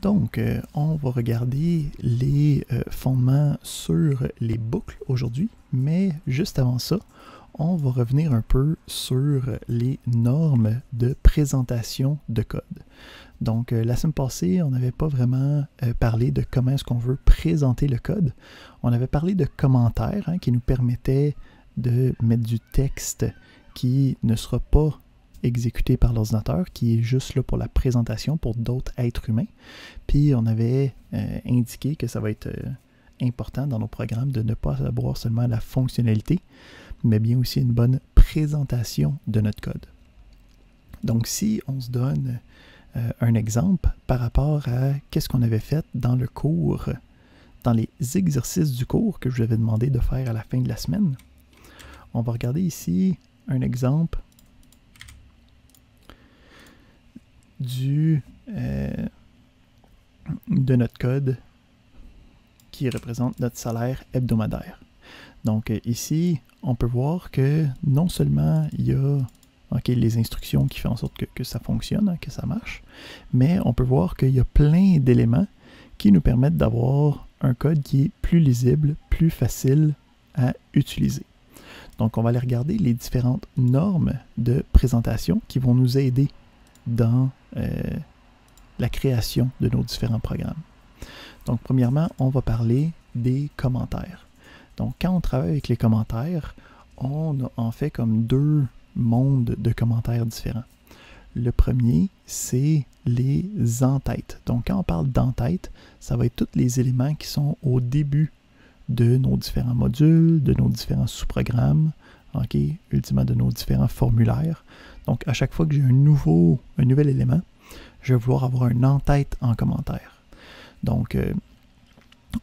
Donc, on va regarder les fondements sur les boucles aujourd'hui, mais juste avant ça, on va revenir un peu sur les normes de présentation de code. Donc, la semaine passée, on n'avait pas vraiment parlé de comment est-ce qu'on veut présenter le code. On avait parlé de commentaires qui nous permettaient de mettre du texte qui ne sera pas exécuté par l'ordinateur, qui est juste là pour la présentation pour d'autres êtres humains. Puis on avait indiqué que ça va être important dans nos programmes de ne pas avoir seulement la fonctionnalité, mais bien aussi une bonne présentation de notre code. Donc si on se donne un exemple par rapport à qu'est-ce qu'on avait fait dans le cours, dans les exercices du cours que je vous avais demandé de faire à la fin de la semaine, on va regarder ici un exemple de notre code qui représente notre salaire hebdomadaire. Donc ici, on peut voir que non seulement il y a les instructions qui font en sorte que ça fonctionne, que ça marche, mais on peut voir qu'il y a plein d'éléments qui nous permettent d'avoir un code qui est plus lisible, plus facile à utiliser. Donc on va aller regarder les différentes normes de présentation qui vont nous aider dans la création de nos différents programmes. Donc, premièrement, on va parler des commentaires. Donc, quand on travaille avec les commentaires, on a en fait comme deux mondes de commentaires différents. Le premier, c'est les en-têtes. Donc, quand on parle d'en-tête, ça va être tous les éléments qui sont au début de nos différents modules, de nos différents sous-programmes, ultimement de nos différents formulaires. Donc, à chaque fois que j'ai un nouvel élément, je vais vouloir avoir un en-tête en commentaire. Donc,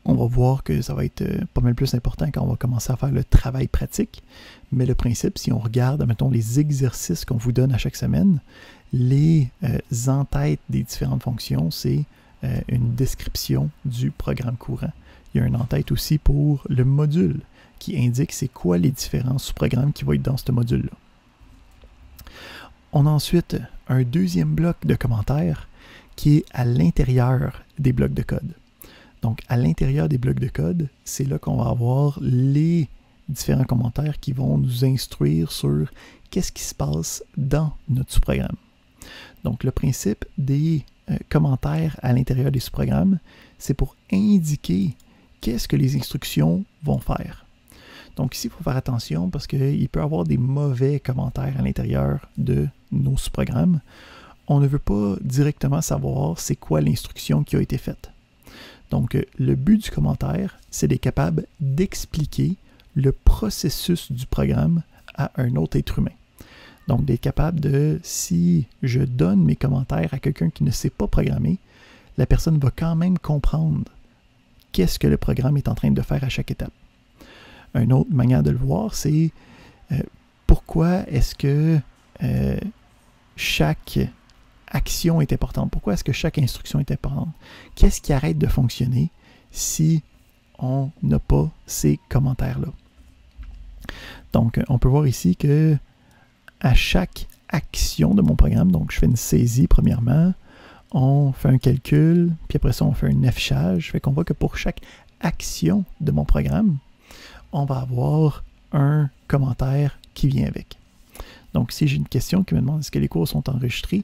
on va voir que ça va être pas mal plus important quand on va commencer à faire le travail pratique. Mais le principe, si on regarde, mettons, les exercices qu'on vous donne à chaque semaine, les en-têtes des différentes fonctions, c'est une description du programme courant. Il y a un en-tête aussi pour le module qui indique c'est quoi les différents sous-programmes qui vont être dans ce module-là. On a ensuite un deuxième bloc de commentaires qui est à l'intérieur des blocs de code. Donc, à l'intérieur des blocs de code, c'est là qu'on va avoir les différents commentaires qui vont nous instruire sur qu'est-ce qui se passe dans notre sous-programme. Donc, le principe des commentaires à l'intérieur des sous-programmes, c'est pour indiquer qu'est-ce que les instructions vont faire. Donc ici, il faut faire attention parce qu'il peut y avoir des mauvais commentaires à l'intérieur de nos sous-programmes. On ne veut pas directement savoir c'est quoi l'instruction qui a été faite. Donc le but du commentaire, c'est d'être capable d'expliquer le processus du programme à un autre être humain. Donc d'être capable de, si je donne mes commentaires à quelqu'un qui ne sait pas programmer, la personne va quand même comprendre qu'est-ce que le programme est en train de faire à chaque étape. Une autre manière de le voir, c'est pourquoi est-ce que chaque action est importante? Pourquoi est-ce que chaque instruction est importante? Qu'est-ce qui arrête de fonctionner si on n'a pas ces commentaires-là? Donc, on peut voir ici que à chaque action de mon programme, donc je fais une saisie premièrement, on fait un calcul, puis après ça, on fait un affichage. Fait qu'on voit que pour chaque action de mon programme, on va avoir un commentaire qui vient avec. Donc, si j'ai une question qui me demande est-ce que les cours sont enregistrés,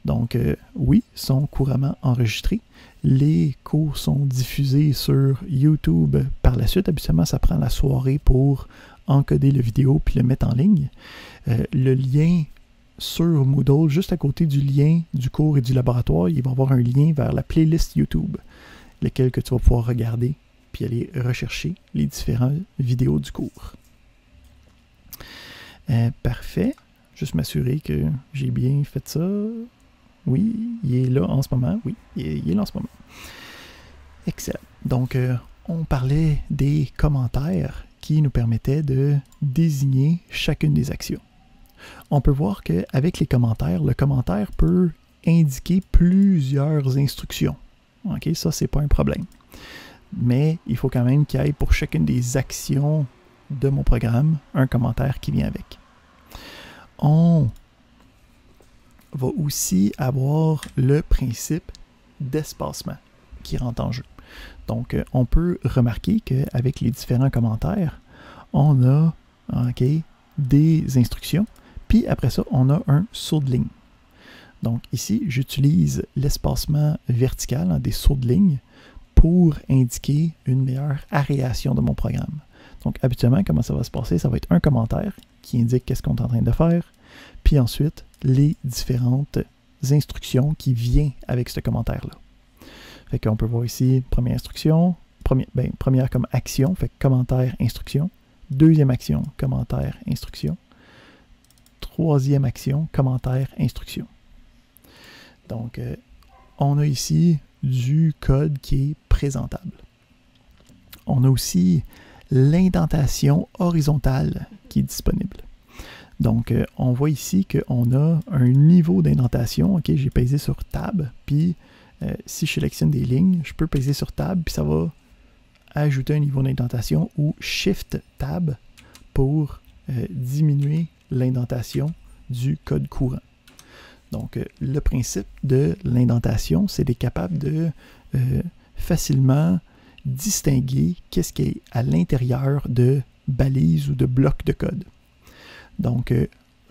donc oui, sont couramment enregistrés. Les cours sont diffusés sur YouTube par la suite. Habituellement, ça prend la soirée pour encoder la vidéo puis le mettre en ligne. Le lien sur Moodle, juste à côté du lien du cours et du laboratoire, il va y avoir un lien vers la playlist YouTube, lequel que tu vas pouvoir regarder puis aller rechercher les différentes vidéos du cours. Parfait. Juste m'assurer que j'ai bien fait ça. Oui, il est là en ce moment. Oui, il est là en ce moment. Excellent. Donc, on parlait des commentaires qui nous permettaient de désigner chacune des actions. On peut voir qu'avec les commentaires, le commentaire peut indiquer plusieurs instructions. OK, ça, c'est pas un problème. Mais il faut quand même qu'il y ait pour chacune des actions de mon programme un commentaire qui vient avec. On va aussi avoir le principe d'espacement qui rentre en jeu. Donc, on peut remarquer qu'avec les différents commentaires, on a des instructions, puis après ça, on a un saut de ligne. Donc ici, j'utilise l'espacement vertical, des sauts de ligne, pour indiquer une meilleure aération de mon programme. Donc habituellement, comment ça va se passer? Ça va être un commentaire qui indique qu'est-ce qu'on est en train de faire, puis ensuite, les différentes instructions qui viennent avec ce commentaire-là. Fait qu'on peut voir ici, première instruction, première comme action, fait commentaire, instruction. Deuxième action, commentaire, instruction. Troisième action, commentaire, instruction. Donc, on a ici du code qui est présentable. On a aussi l'indentation horizontale qui est disponible. Donc, on voit ici qu'on a un niveau d'indentation. OK, j'ai pesé sur Tab, puis si je sélectionne des lignes, je peux peser sur Tab, puis ça va ajouter un niveau d'indentation ou Shift Tab pour diminuer l'indentation du code courant. Donc, le principe de l'indentation, c'est d'être capable de facilement distinguer qu'est-ce qui est à l'intérieur de balises ou de blocs de code. Donc,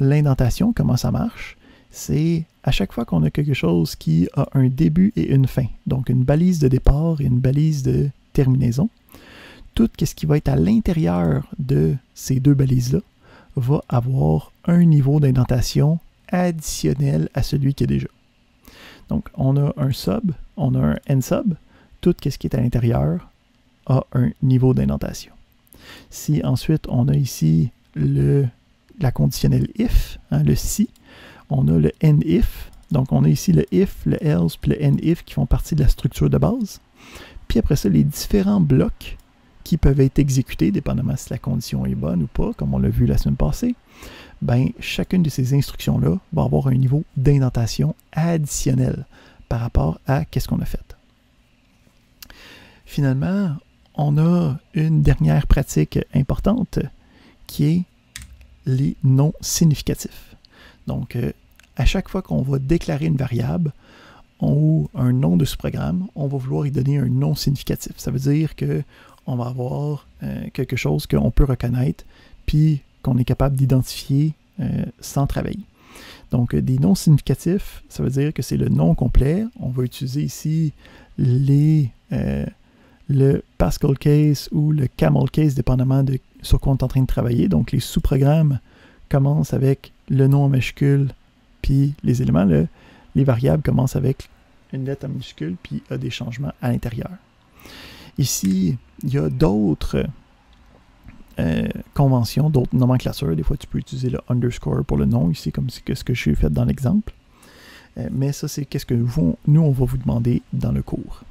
l'indentation, comment ça marche? C'est à chaque fois qu'on a quelque chose qui a un début et une fin, donc une balise de départ et une balise de terminaison, tout ce qui va être à l'intérieur de ces deux balises-là va avoir un niveau d'indentation additionnel à celui qui est déjà. Donc, on a un sub, on a un end sub, tout ce qui est à l'intérieur a un niveau d'indentation. Si ensuite on a ici la conditionnelle if, le si, on a le end if, donc on a ici le if, le else, puis le end if qui font partie de la structure de base. Puis après ça, les différents blocs qui peuvent être exécutés, dépendamment si la condition est bonne ou pas, comme on l'a vu la semaine passée, ben, chacune de ces instructions-là va avoir un niveau d'indentation additionnel par rapport à qu'est-ce qu'on a fait. Finalement, on a une dernière pratique importante qui est les noms significatifs. Donc, à chaque fois qu'on va déclarer une variable ou un nom de ce programme, on va vouloir y donner un nom significatif. Ça veut dire qu'on va avoir quelque chose qu'on peut reconnaître puis qu'on est capable d'identifier sans travailler. Donc, des noms significatifs, ça veut dire que c'est le nom complet. On va utiliser ici le Pascal case ou le Camel case, dépendamment de sur quoi on est en train de travailler. Donc, les sous-programmes commencent avec le nom en majuscule, puis les éléments, les variables commencent avec une lettre en minuscule, puis il y a des changements à l'intérieur. Ici, il y a d'autres conventions, d'autres nomenclatures. Des fois, tu peux utiliser le underscore pour le nom, ici, comme ce que j'ai fait dans l'exemple. Mais ça, c'est qu'est-ce que nous, on va vous demander dans le cours.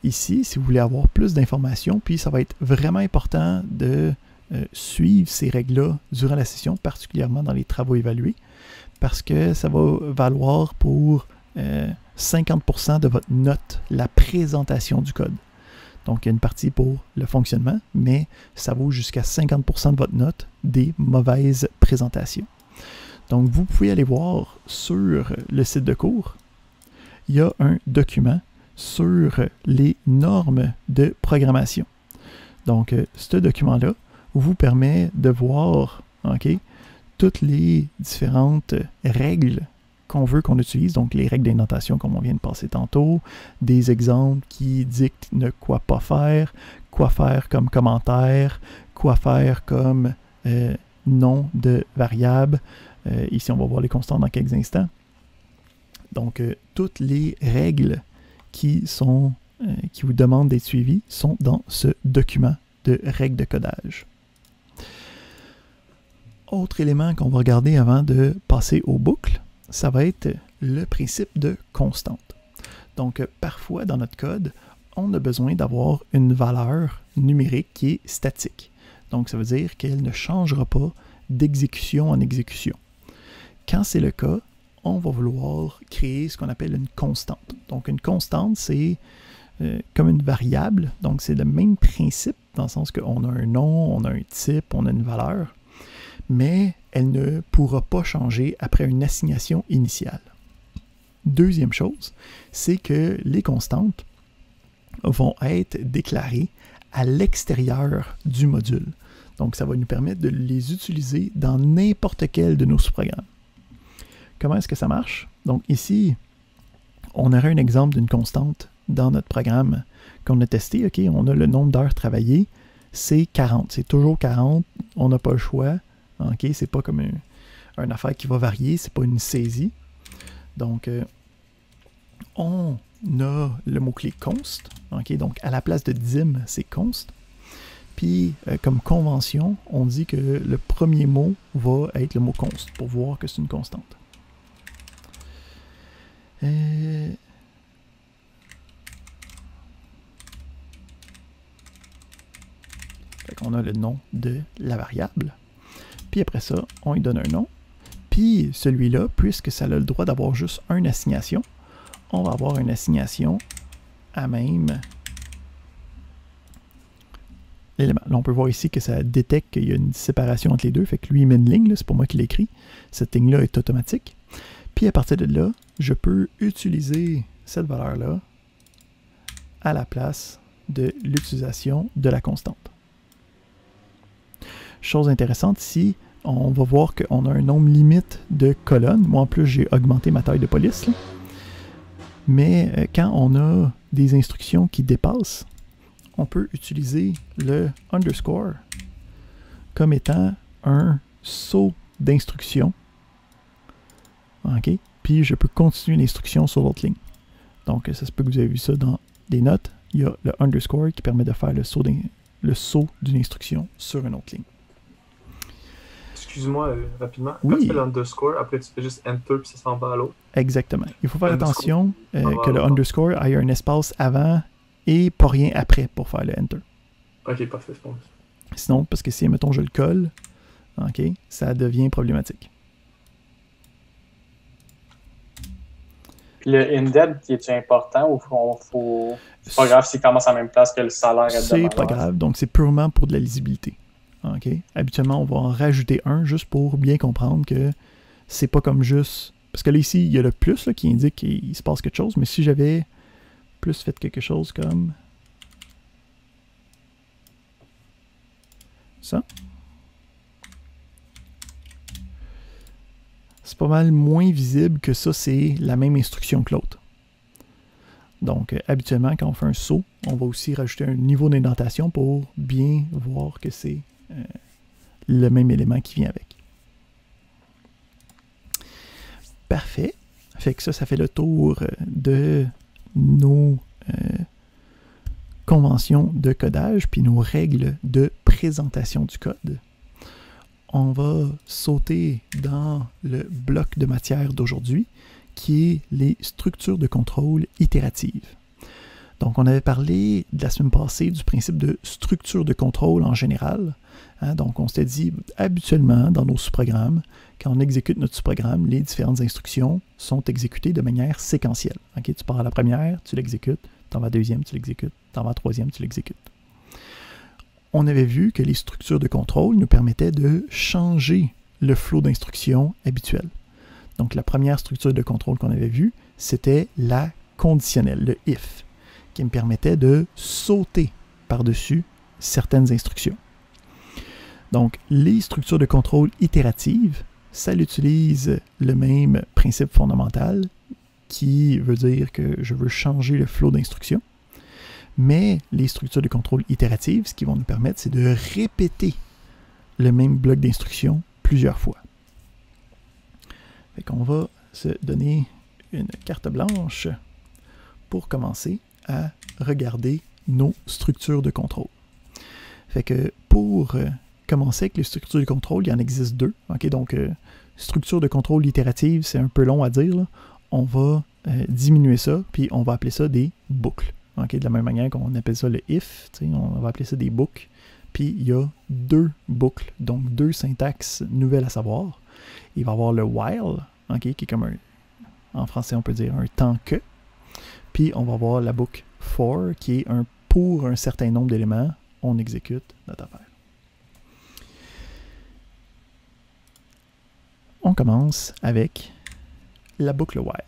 Ici, si vous voulez avoir plus d'informations, puis ça va être vraiment important de suivre ces règles-là durant la session, particulièrement dans les travaux évalués, parce que ça va valoir pour 50% de votre note, la présentation du code. Donc, il y a une partie pour le fonctionnement, mais ça vaut jusqu'à 50% de votre note des mauvaises présentations. Donc, vous pouvez aller voir sur le site de cours, il y a un document sur les normes de programmation. Donc, ce document-là vous permet de voir toutes les différentes règles qu'on veut qu'on utilise, donc les règles d'indentation comme on vient de passer tantôt, des exemples qui dictent quoi pas faire, quoi faire comme commentaire, quoi faire comme nom de variable. Ici, on va voir les constantes dans quelques instants. Donc, toutes les règles qui vous demandent d'être suivies sont dans ce document de règles de codage. Autre élément qu'on va regarder avant de passer aux boucles, ça va être le principe de constante. Donc, parfois dans notre code, on a besoin d'avoir une valeur numérique qui est statique. Donc, ça veut dire qu'elle ne changera pas d'exécution en exécution. Quand c'est le cas, on va vouloir créer ce qu'on appelle une constante. Donc, une constante, c'est comme une variable. Donc, c'est le même principe, dans le sens qu'on a un nom, on a un type, on a une valeur, mais elle ne pourra pas changer après une assignation initiale. Deuxième chose, c'est que les constantes vont être déclarées à l'extérieur du module. Donc, ça va nous permettre de les utiliser dans n'importe quel de nos sous-programmes. Comment est-ce que ça marche? Donc, ici, on aurait un exemple d'une constante dans notre programme qu'on a testé. OK, on a le nombre d'heures travaillées, c'est 40. C'est toujours 40, on n'a pas le choix. OK, c'est pas comme une affaire qui va varier, c'est pas une saisie. Donc, on a le mot-clé const. OK, donc, à la place de dim, c'est const. Puis, comme convention, on dit que le premier mot va être le mot const pour voir que c'est une constante. Fait qu'on a le nom de la variable. Puis après ça, on lui donne un nom. Puis celui-là, puisque ça a le droit d'avoir juste une assignation, on va avoir une assignation à même l'élément. Là, on peut voir ici que ça détecte qu'il y a une séparation entre les deux. Fait que lui, il met une ligne, c'est pas moi qui l'écris. Cette ligne-là est automatique. Puis à partir de là, je peux utiliser cette valeur-là à la place de l'utilisation de la constante. Chose intéressante ici, on va voir qu'on a un nombre limite de colonnes. Moi, en plus, j'ai augmenté ma taille de police. Là. Mais quand on a des instructions qui dépassent, on peut utiliser le underscore comme étant un saut d'instruction. OK? Puis je peux continuer l'instruction sur l'autre ligne. Donc, ça se peut que vous avez vu ça dans les notes. Il y a le underscore qui permet de faire le saut d'une instruction sur une autre ligne. Excuse-moi, rapidement. Oui. Quand tu fais l'underscore, après tu fais juste enter puis ça s'en va à l'autre. Exactement. Il faut faire attention que le underscore ait un espace avant et pas rien après pour faire le enter. Ok, parfait. Sinon, parce que si, mettons, je le colle, ok, ça devient problématique. Puis le indent, est-il important ou c'est pas grave s'il commence à la même place que le salaire hebdomadaire? C'est pas grave, donc c'est purement pour de la lisibilité. Okay. Habituellement, on va en rajouter un juste pour bien comprendre que c'est pas comme juste... Parce que là, ici, il y a le plus là, qui indique qu'il se passe quelque chose, mais si j'avais plus fait quelque chose comme ça, c'est pas mal moins visible que ça, c'est la même instruction que l'autre. Donc, habituellement, quand on fait un saut, on va aussi rajouter un niveau d'indentation pour bien voir que c'est le même élément qui vient avec. Parfait. Fait que ça fait le tour de nos conventions de codage puis nos règles de présentation du code. On va sauter dans le bloc de matière d'aujourd'hui qui est les structures de contrôle itératives. Donc, on avait parlé de la semaine passée du principe de structure de contrôle en général. Hein, donc, on s'était dit, habituellement, dans nos sous-programmes, quand on exécute notre sous-programme, les différentes instructions sont exécutées de manière séquentielle. Okay, tu pars à la première, tu l'exécutes, tu en vas à la deuxième, tu l'exécutes, tu en vas à la troisième, tu l'exécutes. On avait vu que les structures de contrôle nous permettaient de changer le flot d'instructions habituel. Donc, la première structure de contrôle qu'on avait vue, c'était la conditionnelle, le if, qui me permettait de sauter par-dessus certaines instructions. Donc, les structures de contrôle itératives, ça utilise le même principe fondamental qui veut dire que je veux changer le flot d'instructions. Mais les structures de contrôle itératives, ce qu'ils vont nous permettre, c'est de répéter le même bloc d'instructions plusieurs fois. Fait qu'on va se donner une carte blanche pour commencer à regarder nos structures de contrôle. Fait que pour commencer avec les structures de contrôle, il y en existe deux. Okay, donc, structure de contrôle itérative, c'est un peu long à dire. Là. On va diminuer ça, puis on va appeler ça des boucles. Okay, de la même manière qu'on appelle ça le if, on va appeler ça des boucles. Puis il y a deux boucles, donc deux syntaxes nouvelles à savoir. Il va y avoir le while, okay, qui est comme en français on peut dire un tant que. Puis on va avoir la boucle for, qui est un pour un certain nombre d'éléments, on exécute notre affaire. On commence avec la boucle while.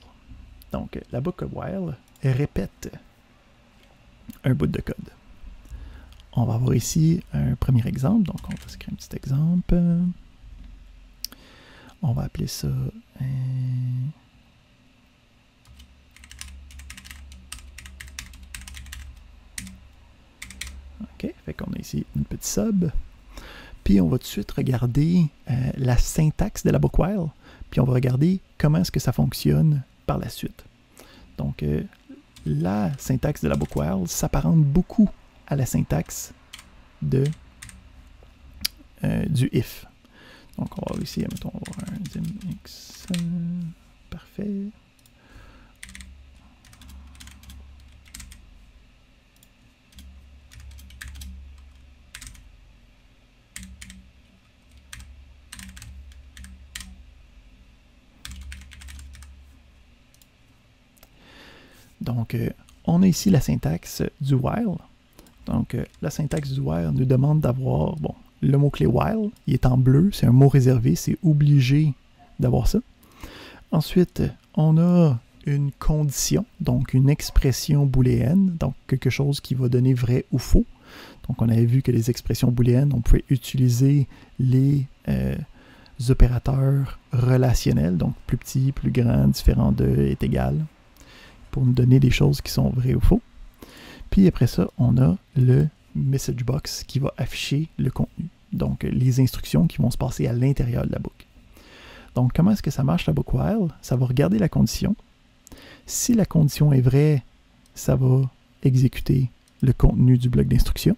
Donc, la boucle while répète un bout de code. On va avoir ici un premier exemple. Donc, on va se créer un petit exemple. On va appeler ça... OK, fait qu'on a ici une petite sub. Puis, on va tout de suite regarder la syntaxe de la boucle while. Puis, on va regarder comment est-ce que ça fonctionne par la suite. Donc, la syntaxe de la boucle while s'apparente beaucoup à la syntaxe du if. Donc, on va avoir ici, mettons, on va avoir un dim x. Parfait. Donc, on a ici la syntaxe du while. Donc, la syntaxe du while nous demande d'avoir, bon, le mot-clé while, il est en bleu, c'est un mot réservé, c'est obligé d'avoir ça. Ensuite, on a une condition, donc une expression booléenne, donc quelque chose qui va donner vrai ou faux. Donc, on avait vu que les expressions booléennes, on pouvait utiliser les opérateurs relationnels, donc plus petit, plus grand, différent de, est égal, pour nous donner des choses qui sont vraies ou faux. Puis après ça, on a le message box qui va afficher le contenu. Donc, les instructions qui vont se passer à l'intérieur de la boucle. Donc, comment est-ce que ça marche la boucle while? Ça va regarder la condition. Si la condition est vraie, ça va exécuter le contenu du bloc d'instruction.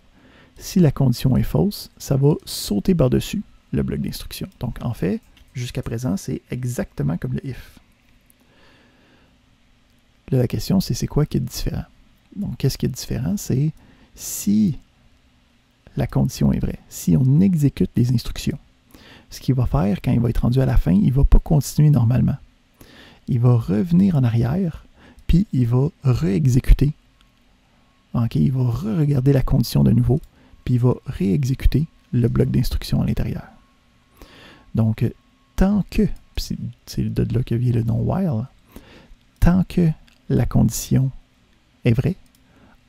Si la condition est fausse, ça va sauter par-dessus le bloc d'instruction. Donc, en fait, jusqu'à présent, c'est exactement comme le if. Là, la question, c'est quoi qui est différent? Donc, qu'est-ce qui est différent? C'est si la condition est vraie, si on exécute les instructions, ce qu'il va faire quand il va être rendu à la fin, il ne va pas continuer normalement. Il va revenir en arrière, puis il va réexécuter. Okay? Il va re-regarder la condition de nouveau, puis il va réexécuter le bloc d'instruction à l'intérieur. Donc, tant que, c'est de là que vient le nom while, tant que la condition est vraie,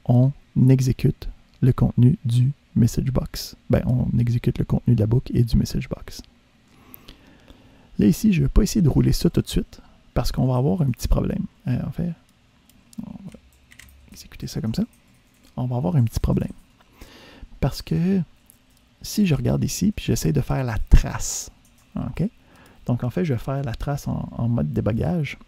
on exécute le contenu du message box. Ben, on exécute le contenu de la boucle et du message box. Là, ici, je ne vais pas essayer de rouler ça tout de suite parce qu'on va avoir un petit problème. En fait, on va exécuter ça comme ça. On va avoir un petit problème. Parce que si je regarde ici puis j'essaie de faire la trace, OK? Donc, en fait, je vais faire la trace en mode débogage.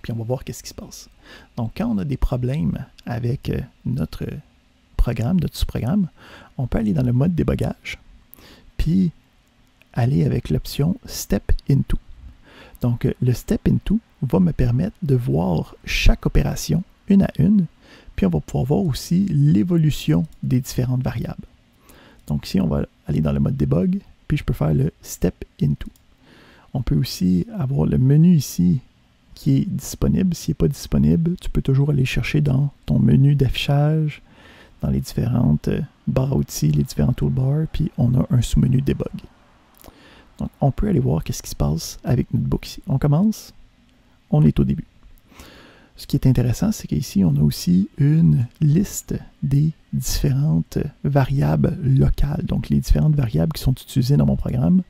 Puis on va voir qu'est-ce qui se passe. Donc, quand on a des problèmes avec notre programme, notre sous-programme, on peut aller dans le mode débogage, puis aller avec l'option Step Into. Donc, le Step Into va me permettre de voir chaque opération une à une, puis on va pouvoir voir aussi l'évolution des différentes variables. Donc, ici, on va aller dans le mode debug, puis je peux faire le Step Into. On peut aussi avoir le menu ici qui est disponible. S'il n'est pas disponible, tu peux toujours aller chercher dans ton menu d'affichage, dans les différentes barres outils, les différents toolbars, puis on a un sous-menu debug. Donc, on peut aller voir qu'est-ce qui se passe avec notre boucle ici. On commence, on est au début. Ce qui est intéressant, c'est qu'ici, on a aussi une liste des différentes variables locales, donc les différentes variables qui sont utilisées dans mon programme.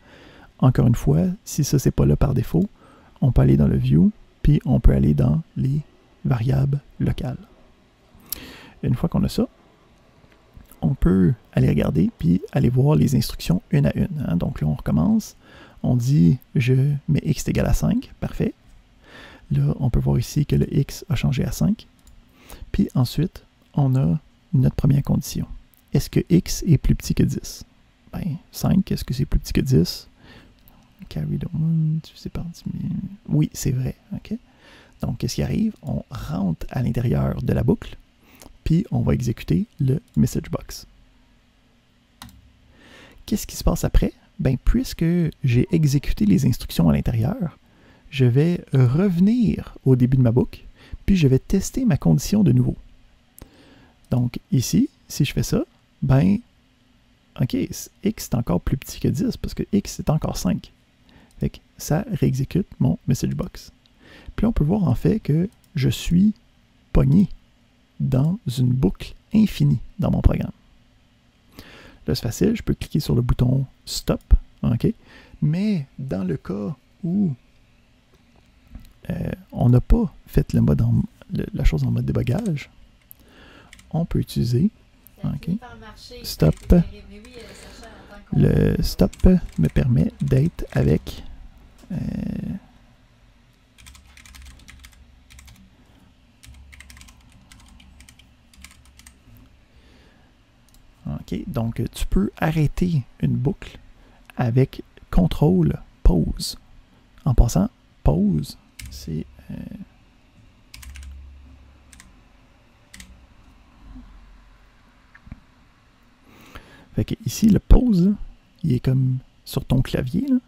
Encore une fois, si ça, c'est pas là par défaut, on peut aller dans le View, puis on peut aller dans les variables locales. Une fois qu'on a ça, on peut aller regarder, puis aller voir les instructions une à une. Hein. Donc là, on recommence. On dit, je mets x est égal à 5. Parfait. Là, on peut voir ici que le x a changé à 5. Puis ensuite, on a notre première condition. Est-ce que x est plus petit que 10? Ben, 5, est-ce que c'est plus petit que 10? Carry the one, divisé par 10 000. Oui, c'est vrai. Okay? Donc, qu'est-ce qui arrive? On rentre à l'intérieur de la boucle, puis on va exécuter le message box. Qu'est-ce qui se passe après? Ben, puisque j'ai exécuté les instructions à l'intérieur, je vais revenir au début de ma boucle, puis je vais tester ma condition de nouveau. Donc, ici, si je fais ça, ben, OK, x est encore plus petit que 10 parce que x est encore 5. Fait que ça réexécute mon message box. Puis là, on peut voir en fait que je suis pogné dans une boucle infinie dans mon programme. Là, c'est facile, je peux cliquer sur le bouton Stop, OK? Mais dans le cas où on n'a pas fait la chose en mode débogage, on peut utiliser Stop. Le Stop me permet d'être avec OK, donc tu peux arrêter une boucle avec CTRL pause. En passant, pause, c'est fait que ici, le pause, il est comme sur ton clavier, là.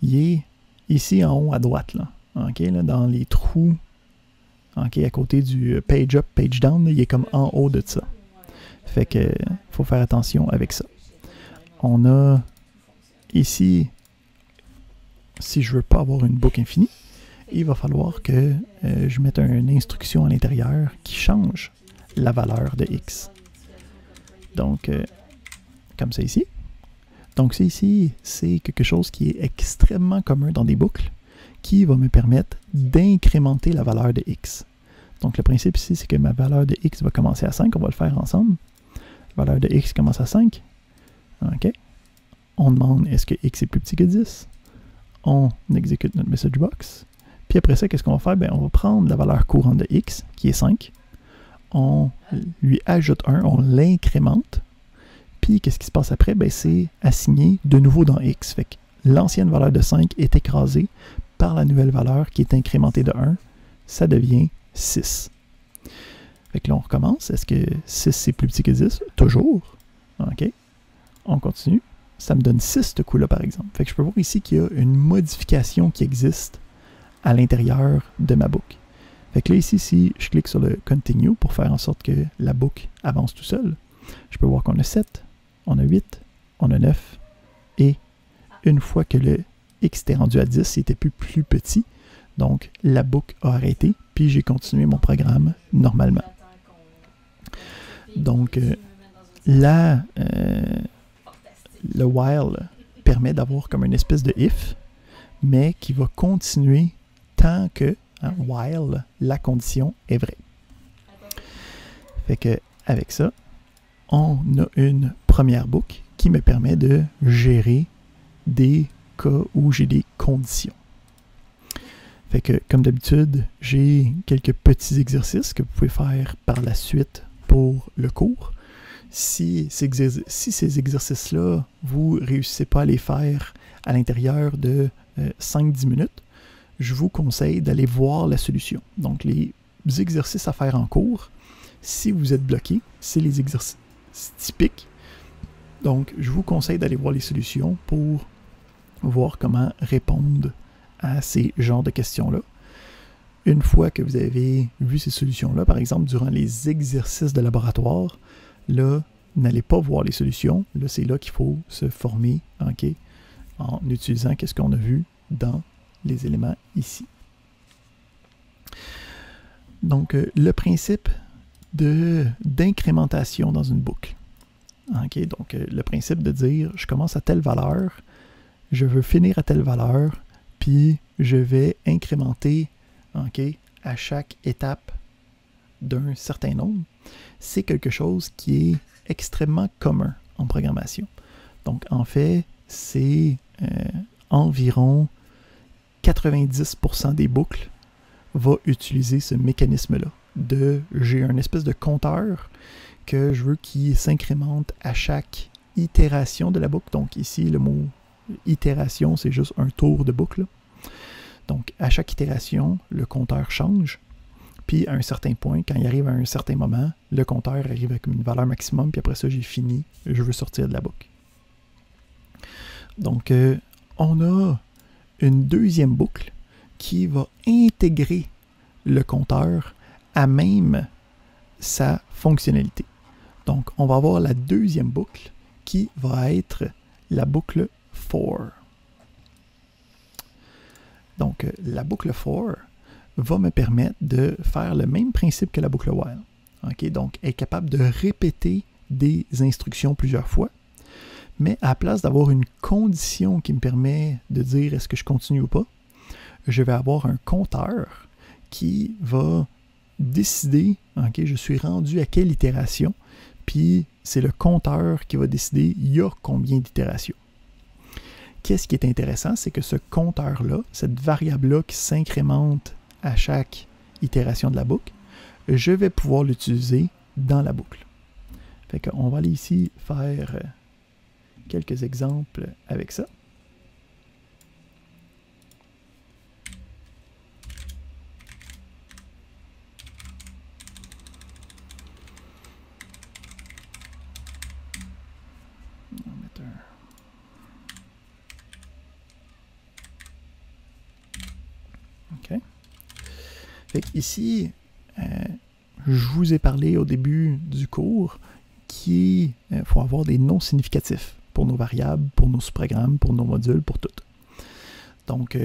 Il est ici en haut à droite, là. OK, là, dans les trous, OK, à côté du page up, page down, là, il est comme en haut de ça. Fait que faut faire attention avec ça. On a ici, si je veux pas avoir une boucle infinie, il va falloir que je mette une instruction à l'intérieur qui change la valeur de x. Donc, comme ça ici. Donc, ça ici, c'est quelque chose qui est extrêmement commun dans des boucles qui va me permettre d'incrémenter la valeur de x. Donc, le principe ici, c'est que ma valeur de x va commencer à 5. On va le faire ensemble. La valeur de x commence à 5. OK. On demande est-ce que x est plus petit que 10. On exécute notre message box. Puis après ça, qu'est-ce qu'on va faire? Bien, on va prendre la valeur courante de x, qui est 5. On lui ajoute 1, on l'incrémente. Puis, qu'est-ce qui se passe après? Ben, c'est assigné de nouveau dans x. Fait que l'ancienne valeur de 5 est écrasée par la nouvelle valeur qui est incrémentée de 1. Ça devient 6. Fait que là, on recommence. Est-ce que 6 c'est plus petit que 10? Toujours. OK. On continue. Ça me donne 6 ce coup-là, par exemple. Fait que je peux voir ici qu'il y a une modification qui existe à l'intérieur de ma boucle. Fait que là, ici, si je clique sur le Continue pour faire en sorte que la boucle avance tout seul, je peux voir qu'on a 7, on a 8, on a 9, et une fois que le x était rendu à 10, il était plus petit, donc la boucle a arrêté, puis j'ai continué mon programme normalement. Donc, le while permet d'avoir comme une espèce de if, mais qui va continuer tant que, while la condition est vraie. Fait que, avec ça, on a une première boucle qui me permet de gérer des cas où j'ai des conditions. Fait que, comme d'habitude, j'ai quelques petits exercices que vous pouvez faire par la suite pour le cours. Si ces exercices-là, vous ne réussissez pas à les faire à l'intérieur de 5-10 minutes, je vous conseille d'aller voir la solution. Donc, les exercices à faire en cours, si vous êtes bloqué, c'est les exercices typiques. Donc, je vous conseille d'aller voir les solutions pour voir comment répondre à ces genres de questions-là. Une fois que vous avez vu ces solutions-là, par exemple, durant les exercices de laboratoire, là, n'allez pas voir les solutions. Là, c'est là qu'il faut se former, OK, en utilisant qu'est-ce qu'on a vu dans les éléments ici. Donc, le principe d'incrémentation dans une boucle. OK, donc, le principe de dire, je commence à telle valeur, je veux finir à telle valeur, puis je vais incrémenter, OK, à chaque étape d'un certain nombre. C'est quelque chose qui est extrêmement commun en programmation. Donc, en fait, c'est environ 90% des boucles va utiliser ce mécanisme-là. J'ai un espèce de compteur que je veux qui s'incrémente à chaque itération de la boucle. Donc ici, le mot itération, c'est juste un tour de boucle. Donc, à chaque itération, le compteur change. Puis, à un certain point, quand il arrive à un certain moment, le compteur arrive avec une valeur maximum. Puis après ça, j'ai fini. Je veux sortir de la boucle. Donc, on a une deuxième boucle qui va intégrer le compteur à même sa fonctionnalité. Donc, on va avoir la deuxième boucle qui va être la boucle for. Donc, la boucle for va me permettre de faire le même principe que la boucle while. Okay? Donc, être capable de répéter des instructions plusieurs fois, mais à la place d'avoir une condition qui me permet de dire est-ce que je continue ou pas, je vais avoir un compteur qui va décider, okay, je suis rendu à quelle itération, puis c'est le compteur qui va décider il y a combien d'itérations. Qu'est-ce qui est intéressant, c'est que ce compteur-là, cette variable-là qui s'incrémente à chaque itération de la boucle, je vais pouvoir l'utiliser dans la boucle. Fait qu'on va aller ici faire quelques exemples avec ça. On va mettre un... OK. Fait ici, je vous ai parlé au début du cours qu'il faut avoir des noms significatifs pour nos variables, pour nos sous-programmes, pour nos modules, pour tout. Donc,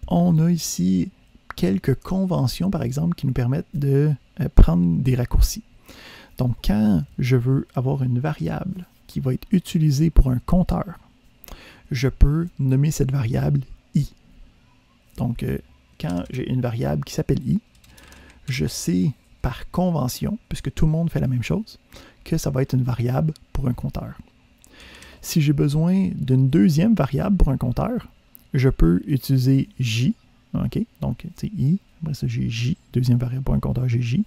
on a ici quelques conventions, par exemple, qui nous permettent de prendre des raccourcis. Donc, quand je veux avoir une variable qui va être utilisée pour un compteur, je peux nommer cette variable i. Donc, quand j'ai une variable qui s'appelle i, je sais par convention, puisque tout le monde fait la même chose, que ça va être une variable pour un compteur. Si j'ai besoin d'une deuxième variable pour un compteur, je peux utiliser j. Okay? Donc, c'est i. Après ça, j'ai j. Deuxième variable pour un compteur, j'ai j.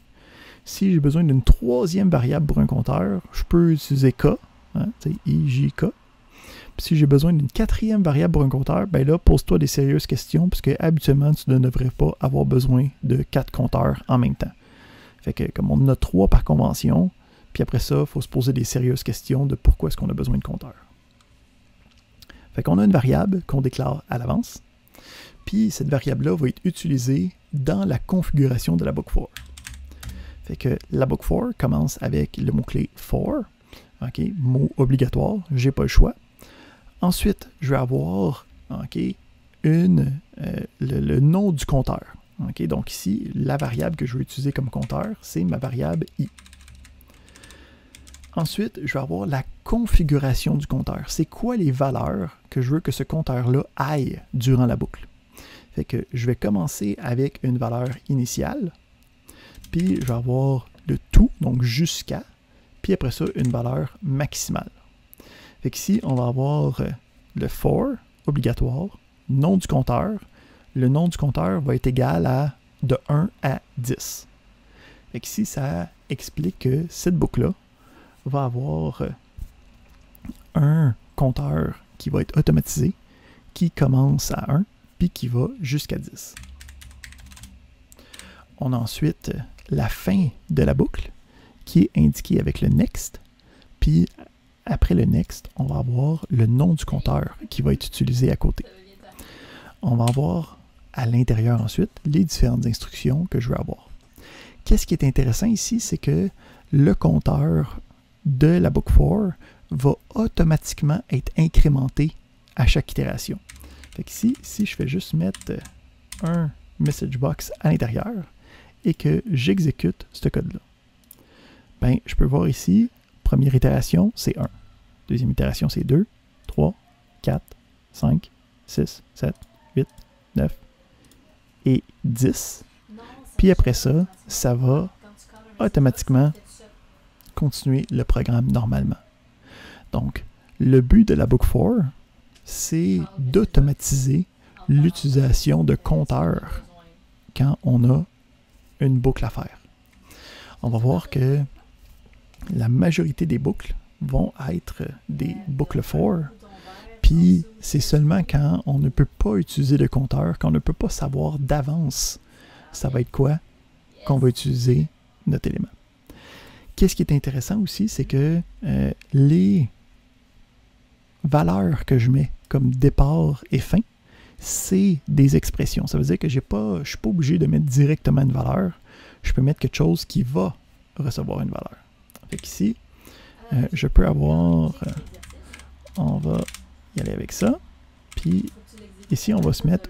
Si j'ai besoin d'une troisième variable pour un compteur, je peux utiliser k. Hein? C'est i, j, k. Puis si j'ai besoin d'une quatrième variable pour un compteur, ben là, pose-toi des sérieuses questions, puisque habituellement, tu ne devrais pas avoir besoin de 4 compteurs en même temps. Fait que comme on en a 3 par convention, puis après ça, il faut se poser des sérieuses questions de pourquoi est-ce qu'on a besoin de compteurs. Fait qu'on a une variable qu'on déclare à l'avance, puis cette variable-là va être utilisée dans la configuration de la book for. Fait que la book for commence avec le mot-clé for, okay, mot obligatoire, j'ai pas le choix. Ensuite, je vais avoir okay, le nom du compteur. Okay, donc ici, la variable que je vais utiliser comme compteur, c'est ma variable i. Ensuite, je vais avoir la configuration du compteur. C'est quoi les valeurs que je veux que ce compteur-là aille durant la boucle? Fait que je vais commencer avec une valeur initiale, puis je vais avoir le tout, donc jusqu'à, puis après ça, une valeur maximale. Fait qu'ici, on va avoir le for, obligatoire, nom du compteur. Le nom du compteur va être égal à de 1 à 10. Fait qu'ici, ça explique que cette boucle-là va avoir un compteur qui va être automatisé, qui commence à 1, puis qui va jusqu'à 10. On a ensuite la fin de la boucle, qui est indiquée avec le next, puis après le next, on va avoir le nom du compteur qui va être utilisé à côté. On va avoir à l'intérieur ensuite les différentes instructions que je veux avoir. Qu'est-ce qui est intéressant ici, c'est que le compteur de la book for va automatiquement être incrémenté à chaque itération. Fait que si je fais juste mettre un message box à l'intérieur et que j'exécute ce code-là, ben, je peux voir ici, première itération, c'est 1. Deuxième itération, c'est 2, 3, 4, 5, 6, 7, 8, 9 et 10. Puis après ça, ça va automatiquement continuer le programme normalement. Donc, le but de la book for, c'est d'automatiser l'utilisation de compteurs quand on a une boucle à faire. On va voir que la majorité des boucles vont être des boucles for, puis c'est seulement quand on ne peut pas utiliser de compteur, quand on ne peut pas savoir d'avance ça va être quoi qu'on va utiliser notre élément. Qu'est-ce qui est intéressant aussi, c'est que les valeurs que je mets comme départ et fin, c'est des expressions. Ça veut dire que je ne suis pas obligé de mettre directement une valeur. Je peux mettre quelque chose qui va recevoir une valeur. Fait qu'ici, je peux avoir... on va y aller avec ça. Puis ici, on va se mettre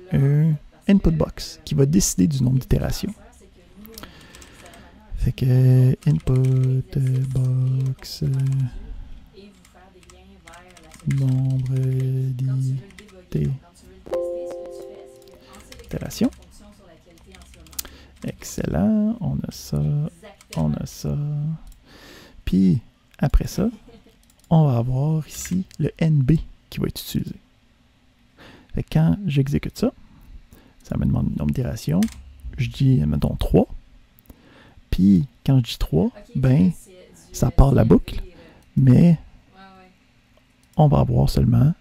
input box qui va décider du nombre d'itérations. Fait que input box nombre d'itérations. Excellent, on a ça, on a ça. Puis après ça, on va avoir ici le NB qui va être utilisé. Fait que quand j'exécute ça, ça me demande le nombre d'itérations. Je dis, mettons, 3. Puis, quand je dis 3, ben, ça part la boucle, mais on va avoir seulement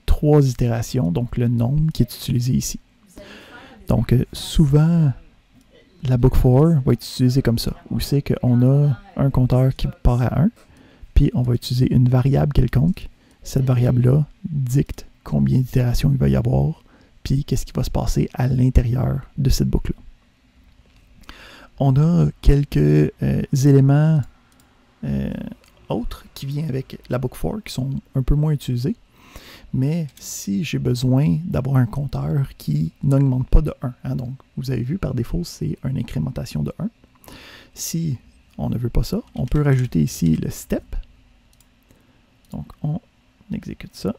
3 itérations, donc le nombre qui est utilisé ici. Donc, souvent, la book for va être utilisée comme ça, où c'est qu'on a un compteur qui part à 1, puis on va utiliser une variable quelconque. Cette variable-là dicte combien d'itérations il va y avoir, puis qu'est-ce qui va se passer à l'intérieur de cette boucle-là. On a quelques éléments autres qui viennent avec la book for, qui sont un peu moins utilisés, mais si j'ai besoin d'avoir un compteur qui n'augmente pas de 1, hein, donc vous avez vu par défaut c'est une incrémentation de 1. Si on ne veut pas ça, on peut rajouter ici le step. Donc on exécute ça.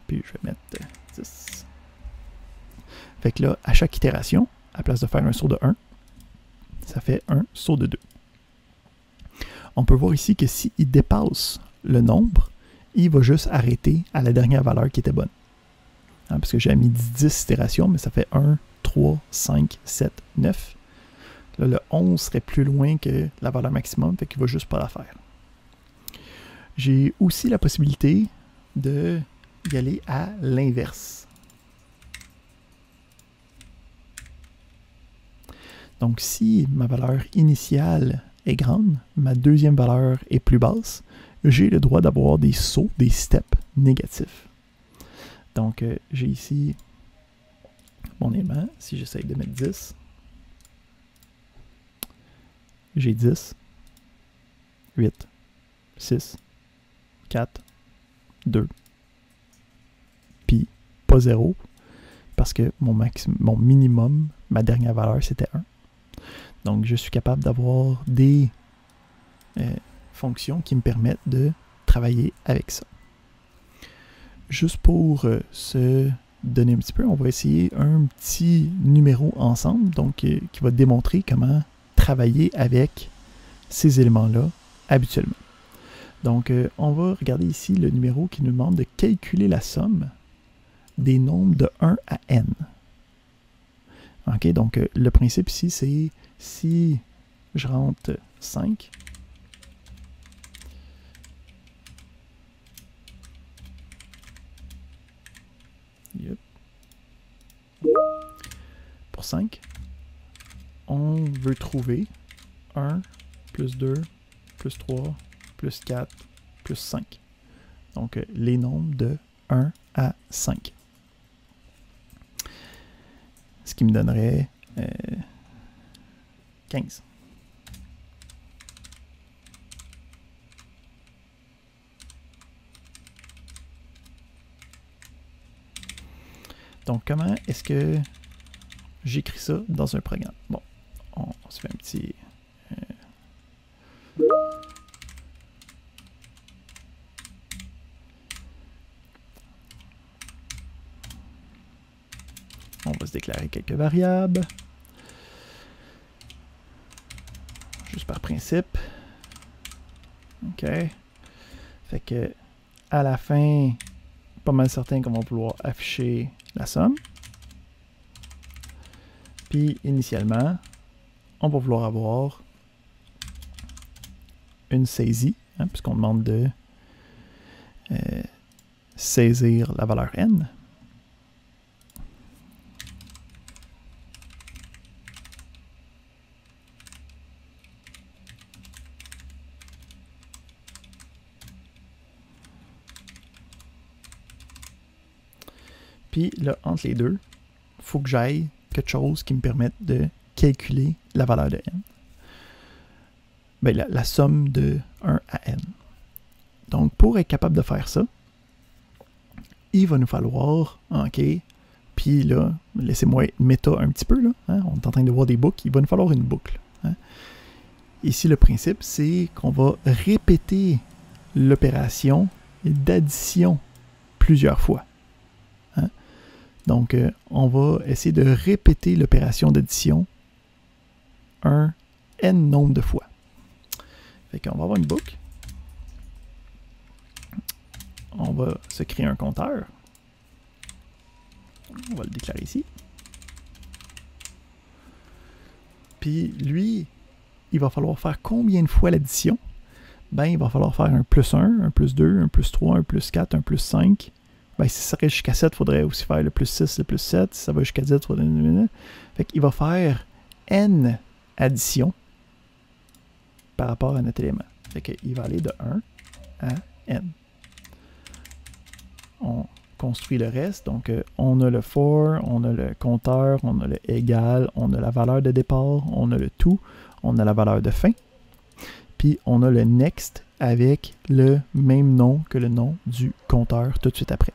Puis je vais mettre 10. Fait que là, à chaque itération, à place de faire un saut de 1, ça fait un saut de 2. On peut voir ici que s'il dépasse le nombre, il va juste arrêter à la dernière valeur qui était bonne. Hein, parce que j'ai mis 10 itérations, mais ça fait 1, 3, 5, 7, 9. Là, le 11 serait plus loin que la valeur maximum, fait qu'il ne va juste pas la faire. J'ai aussi la possibilité de y aller à l'inverse. Donc, si ma valeur initiale est grande, ma deuxième valeur est plus basse, j'ai le droit d'avoir des sauts, des steps négatifs. Donc, j'ai ici mon aimant. Si j'essaye de mettre 10, j'ai 10, 8, 6, 4, 2, puis pas 0, parce que mon minimum, ma dernière valeur, c'était 1. Donc, je suis capable d'avoir des fonctions qui me permettent de travailler avec ça. Juste pour se donner un petit peu, on va essayer un petit numéro ensemble, donc qui va démontrer comment travailler avec ces éléments-là habituellement. Donc, on va regarder ici le numéro qui nous demande de calculer la somme des nombres de 1 à n. OK, donc le principe ici, c'est si je rentre 5, yep. Pour 5, on veut trouver 1 plus 2 plus 3 plus 4 plus 5. Donc les nombres de 1 à 5. Ce qui me donnerait 15. Donc, comment est-ce que j'écris ça dans un programme? Bon, on se fait un petit... on va se déclarer quelques variables. Juste par principe. OK. Fait que à la fin, pas mal certain qu'on va vouloir afficher la somme. Puis initialement, on va vouloir avoir une saisie, hein, puisqu'on demande de saisir la valeur n. Puis là, entre les deux, il faut que j'aille quelque chose qui me permette de calculer la valeur de n. Ben, la somme de 1 à n. Donc, pour être capable de faire ça, il va nous falloir, OK, Puis là, laissez-moi être méta un petit peu, là, hein? On est en train de voir des boucles, il va nous falloir une boucle. Hein? Ici, le principe, c'est qu'on va répéter l'opération d'addition plusieurs fois. Hein? Donc, on va essayer de répéter l'opération d'addition un n nombre de fois. Fait qu'on va avoir une boucle. On va se créer un compteur. On va le déclarer ici. Puis lui, il va falloir faire combien de fois l'addition? Ben, il va falloir faire un plus 1, un plus 2, un plus 3, un plus 4, un plus 5. Ben, si ça serait jusqu'à 7, il faudrait aussi faire le plus 6, le plus 7. Si ça va jusqu'à 10, il faudrait... Fait qu'il va faire n additions par rapport à notre élément. Fait qu'il va aller de 1 à n. On construit le reste. Donc, on a le for, on a le compteur, on a le égal, on a la valeur de départ, on a le tout, on a la valeur de fin. Puis, on a le next avec le même nom que le nom du compteur tout de suite après.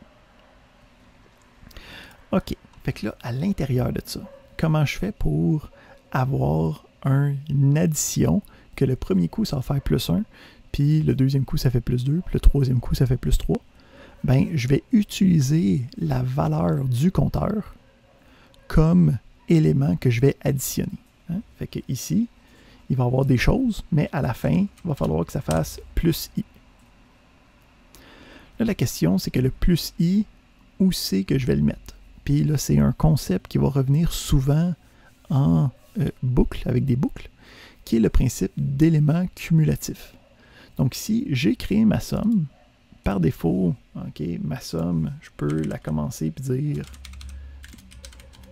OK. Fait que là, à l'intérieur de ça, comment je fais pour avoir une addition que le premier coup, ça va faire plus 1, puis le deuxième coup, ça fait plus 2, puis le troisième coup, ça fait plus 3. Ben, je vais utiliser la valeur du compteur comme élément que je vais additionner. Hein? Fait que ici, il va y avoir des choses, mais à la fin, il va falloir que ça fasse plus i. Là, la question, c'est que le plus i, où c'est que je vais le mettre? Puis là, c'est un concept qui va revenir souvent en boucle, avec des boucles, qui est le principe d'élément cumulatif. Donc ici, j'ai créé ma somme. Par défaut, ok, ma somme, je peux la commencer et dire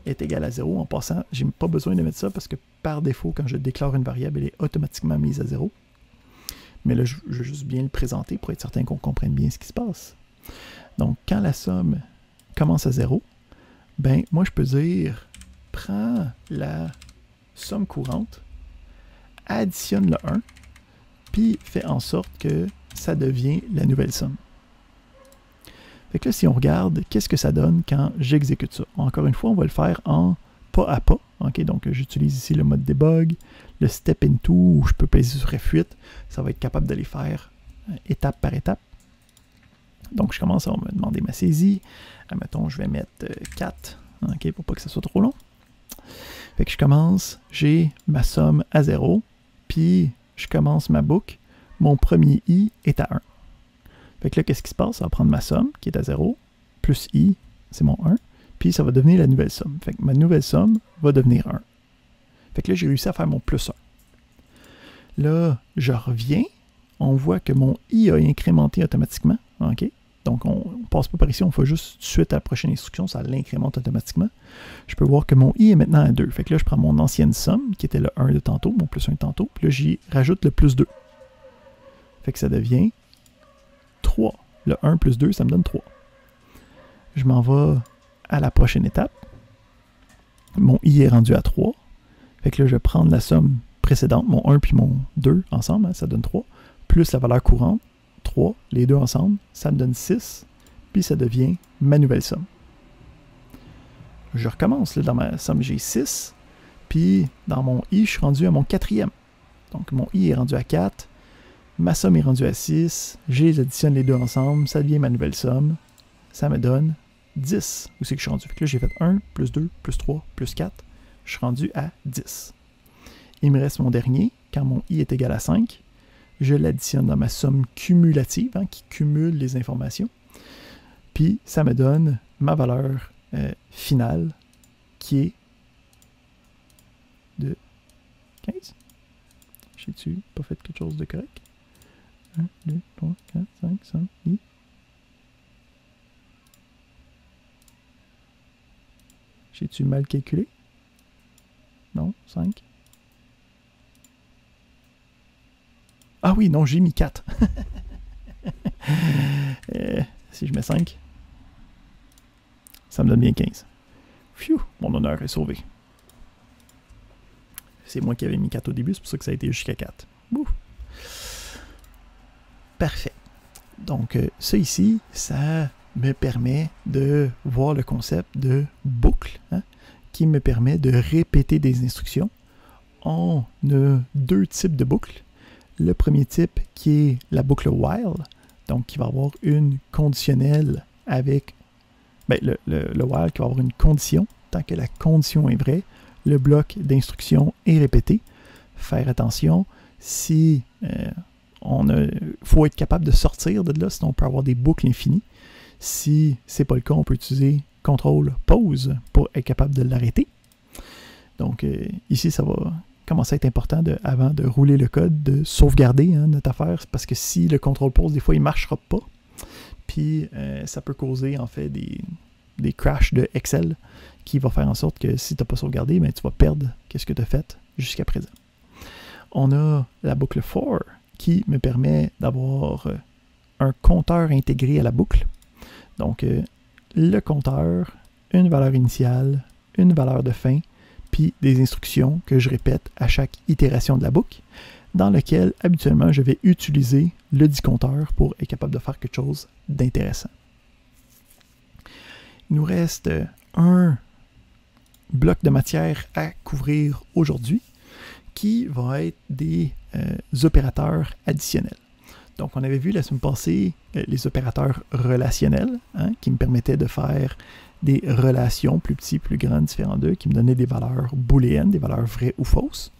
est égale à 0. En passant, j'ai pas besoin de mettre ça parce que par défaut, quand je déclare une variable, elle est automatiquement mise à 0. Mais là, je veux juste bien le présenter pour être certain qu'on comprenne bien ce qui se passe. Donc, quand la somme commence à 0, ben moi, je peux dire, prends la somme courante, additionne le 1, puis fais en sorte que ça devient la nouvelle somme. Fait que là, si on regarde, qu'est-ce que ça donne quand j'exécute ça? Encore une fois, on va le faire en pas à pas. Okay? Donc, j'utilise ici le mode debug, le step into, où je peux peser sur F8. Ça va être capable de les faire étape par étape. Donc, je commence à me demander ma saisie. Admettons, je vais mettre 4, okay, pour pas que ça soit trop long. Fait que je commence, j'ai ma somme à 0, puis je commence ma boucle. Mon premier i est à 1. Fait que là, qu'est-ce qui se passe? Ça va prendre ma somme, qui est à 0, plus i, c'est mon 1, puis ça va devenir la nouvelle somme. Fait que ma nouvelle somme va devenir 1. Fait que là, j'ai réussi à faire mon plus 1. Là, je reviens, on voit que mon i a incrémenté automatiquement, ok? Donc, on ne passe pas par ici, on fait juste suite à la prochaine instruction, ça l'incrémente automatiquement. Je peux voir que mon i est maintenant à 2. Fait que là, je prends mon ancienne somme, qui était le 1 de tantôt, mon plus 1 de tantôt, puis là, j'y rajoute le plus 2. Fait que ça devient 3. Le 1 plus 2, ça me donne 3. Je m'en vais à la prochaine étape. Mon i est rendu à 3. Fait que là, je vais prendre la somme précédente, mon 1 puis mon 2 ensemble, hein, ça donne 3, plus la valeur courante, 3, les deux ensemble, ça me donne 6, puis ça devient ma nouvelle somme. Je recommence, là, dans ma somme, j'ai 6, puis dans mon i, je suis rendu à mon quatrième. Donc, mon i est rendu à 4, ma somme est rendue à 6, j'additionne les deux ensemble, ça devient ma nouvelle somme, ça me donne 10. Où c'est que je suis rendu? Fait que là, j'ai fait 1, plus 2, plus 3, plus 4, je suis rendu à 10. Il me reste mon dernier, quand mon i est égal à 5, je l'additionne dans ma somme cumulative, hein, qui cumule les informations, puis ça me donne ma valeur finale, qui est de 15. J'ai-tu pas fait quelque chose de correct? 1, 2, 3, 4, 5, 5, 6. J'ai-tu mal calculé? Non, 5. Ah oui, non, j'ai mis 4. Si je mets 5, ça me donne bien 15. Phew, mon honneur est sauvé. C'est moi qui avais mis 4 au début, c'est pour ça que ça a été jusqu'à 4. Ouh. Parfait. Donc, ça ici, ça me permet de voir le concept de boucle, hein, qui me permet de répéter des instructions. On a deux types de boucles. Le premier type qui est la boucle while, donc qui va avoir une conditionnelle avec le while qui va avoir une condition. Tant que la condition est vraie, le bloc d'instruction est répété. Faire attention, si faut être capable de sortir de là, sinon on peut avoir des boucles infinies. Si c'est pas le cas, on peut utiliser CTRL pause pour être capable de l'arrêter. Donc ici, ça va commencer à être important avant de rouler le code, de sauvegarder notre affaire, parce que si le CTRL pause, des fois, il ne marchera pas. Puis ça peut causer en fait des crashs de Excel qui va faire en sorte que si tu n'as pas sauvegardé, ben, tu vas perdre ce que tu as fait jusqu'à présent. On a la boucle for qui me permet d'avoir un compteur intégré à la boucle. Donc, le compteur, une valeur initiale, une valeur de fin, puis des instructions que je répète à chaque itération de la boucle, dans lequel, habituellement, je vais utiliser le discompteur pour être capable de faire quelque chose d'intéressant. Il nous reste un bloc de matière à couvrir aujourd'hui, qui va être des opérateurs additionnels. Donc, on avait vu la semaine passée les opérateurs relationnels, qui me permettaient de faire des relations plus petites, plus grandes, différentes d'eux, qui me donnaient des valeurs booléennes, des valeurs vraies ou fausses.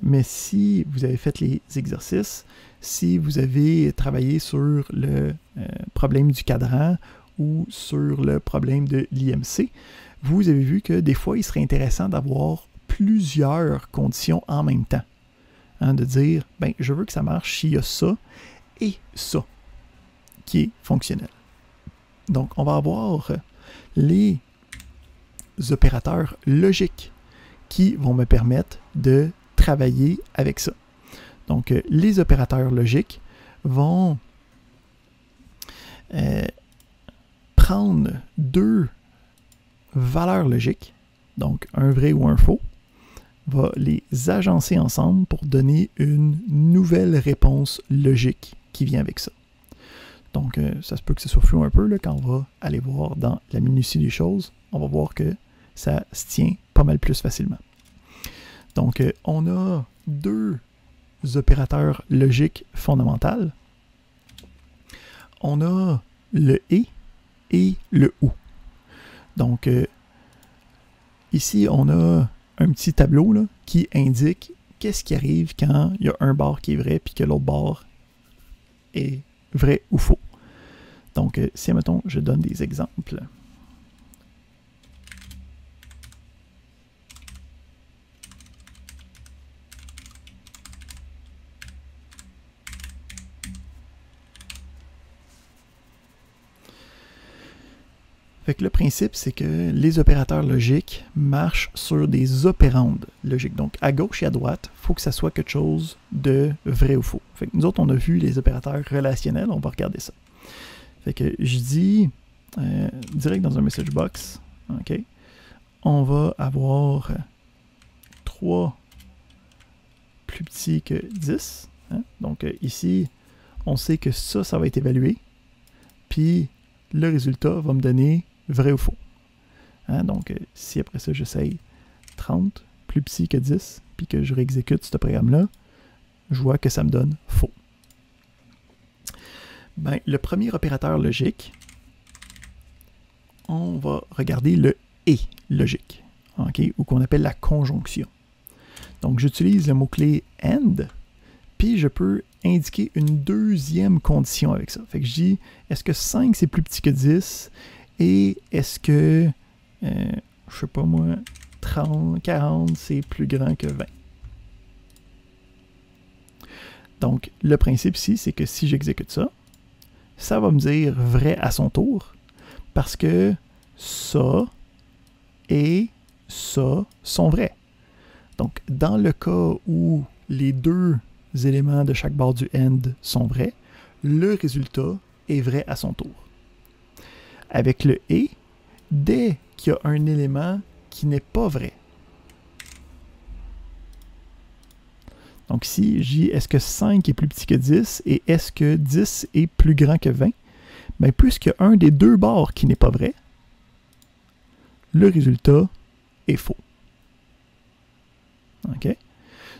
Mais si vous avez fait les exercices, si vous avez travaillé sur le problème du cadran ou sur le problème de l'IMC, vous avez vu que des fois, il serait intéressant d'avoir plusieurs conditions en même temps. De dire, ben, je veux que ça marche s'il y a ça et ça qui est fonctionnel. Donc, on va avoir les opérateurs logiques qui vont me permettre de travailler avec ça. Donc, les opérateurs logiques vont prendre deux valeurs logiques, donc un vrai ou un faux, va les agencer ensemble pour donner une nouvelle réponse logique qui vient avec ça. Donc, ça se peut que ce soit flou un peu, là, quand on va aller voir dans la minutie des choses, on va voir que ça se tient pas mal plus facilement. Donc, on a deux opérateurs logiques fondamentaux. On a le et le ou. Donc, ici, on a un petit tableau là, qui indique qu'est-ce qui arrive quand il y a un bar qui est vrai puis que l'autre bar est vrai ou faux. Donc, si, admettons, je donne des exemples. Fait que le principe, c'est que les opérateurs logiques marchent sur des opérandes logiques. Donc, à gauche et à droite, il faut que ça soit quelque chose de vrai ou faux. Fait que nous autres, on a vu les opérateurs relationnels, on va regarder ça. Fait que je dis, direct dans un message box, OK, on va avoir 3 plus petits que 10. Hein? Donc, ici, on sait que ça va être évalué. Puis, le résultat va me donner vrai ou faux. Hein? Donc, si après ça, j'essaye 30, plus petit que 10, puis que je réexécute ce programme-là, je vois que ça me donne faux. Ben, le premier opérateur logique, on va regarder le « et » logique, okay? Ou qu'on appelle la conjonction. Donc, j'utilise le mot-clé « and », puis je peux indiquer une deuxième condition avec ça. Fait que je dis, est-ce que 5 c'est plus petit que 10? Et est-ce que, je sais pas moi, 30, 40 c'est plus grand que 20? Donc, le principe ici, c'est que si j'exécute ça, ça va me dire vrai à son tour, parce que ça et ça sont vrais. Donc, dans le cas où les deux éléments de chaque barre du end sont vrais, le résultat est vrai à son tour. Avec le « et », dès qu'il y a un élément qui n'est pas vrai. Donc ici, je dis est-ce que 5 est plus petit que 10 et est-ce que 10 est plus grand que 20? ben, puisqu'il y a un des deux bords qui n'est pas vrai, le résultat est faux. OK?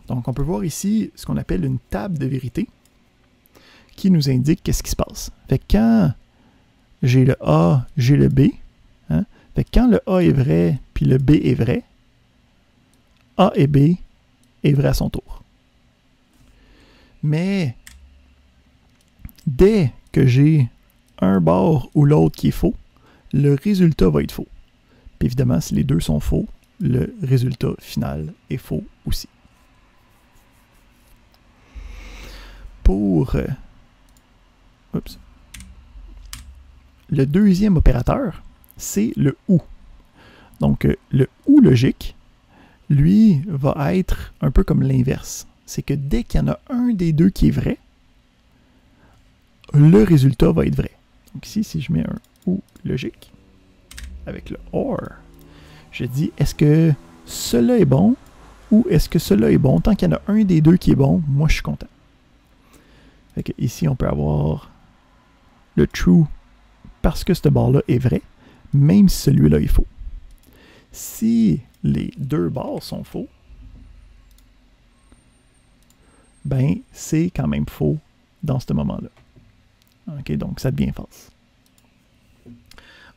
Donc, on peut voir ici ce qu'on appelle une table de vérité qui nous indique qu'est-ce qui se passe. Fait que quand j'ai le A, j'ai le B, hein? Fait que quand le A est vrai puis le B est vrai, A et B est vrai à son tour. Mais dès que j'ai un bord ou l'autre qui est faux, le résultat va être faux. Puis évidemment, si les deux sont faux, le résultat final est faux aussi. Pour le deuxième opérateur, c'est le OU. Donc, le OU logique, lui, va être un peu comme l'inverse. C'est que dès qu'il y en a un des deux qui est vrai, le résultat va être vrai. Donc ici, si je mets un OU logique avec le OR, je dis, est-ce que cela est bon ou est-ce que cela est bon? Tant qu'il y en a un des deux qui est bon, moi, je suis content. Fait que ici, on peut avoir le true parce que ce barre-là est vrai, même si celui-là est faux. Si les deux barres sont faux, ben, c'est quand même faux dans ce moment-là. OK, donc ça devient false.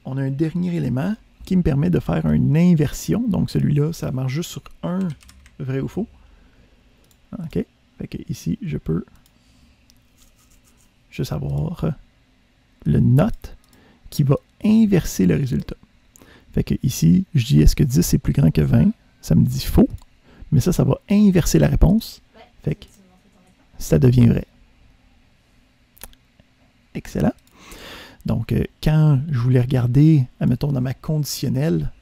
On a un dernier élément qui me permet de faire une inversion. Donc celui-là, ça marche juste sur un vrai ou faux. OK, fait que ici, je peux juste avoir le not qui va inverser le résultat. Fait que ici, je dis est-ce que 10 est plus grand que 20? Ça me dit faux, mais ça va inverser la réponse. Fait que ça devient vrai. Excellent. Donc, quand je voulais regarder, admettons, dans ma conditionnelle,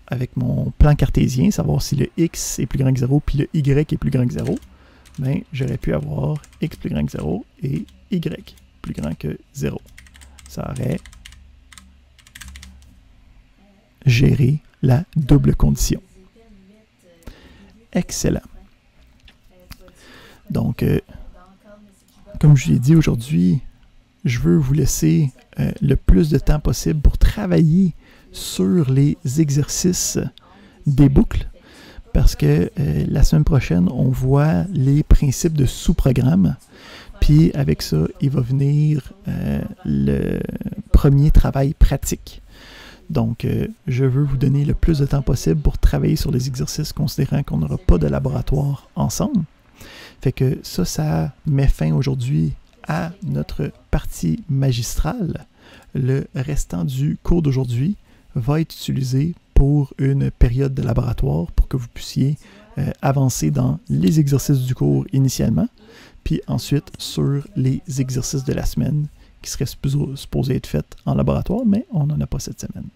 avec mon plan cartésien, savoir si le x est plus grand que 0 puis le y est plus grand que 0, ben, j'aurais pu avoir x plus grand que 0 et y plus grand que 0. Ça aurait géré la double condition. Excellent. Donc, comme je l'ai dit aujourd'hui, je veux vous laisser le plus de temps possible pour travailler sur les exercices des boucles, parce que la semaine prochaine, on voit les principes de sous-programme. Puis avec ça, il va venir le premier travail pratique. Donc, je veux vous donner le plus de temps possible pour travailler sur les exercices, considérant qu'on n'aura pas de laboratoire ensemble. Fait que ça met fin aujourd'hui à notre partie magistrale. Le restant du cours d'aujourd'hui va être utilisé pour une période de laboratoire pour que vous puissiez avancer dans les exercices du cours initialement, puis ensuite sur les exercices de la semaine qui seraient supposés être faits en laboratoire, mais on n'en a pas cette semaine.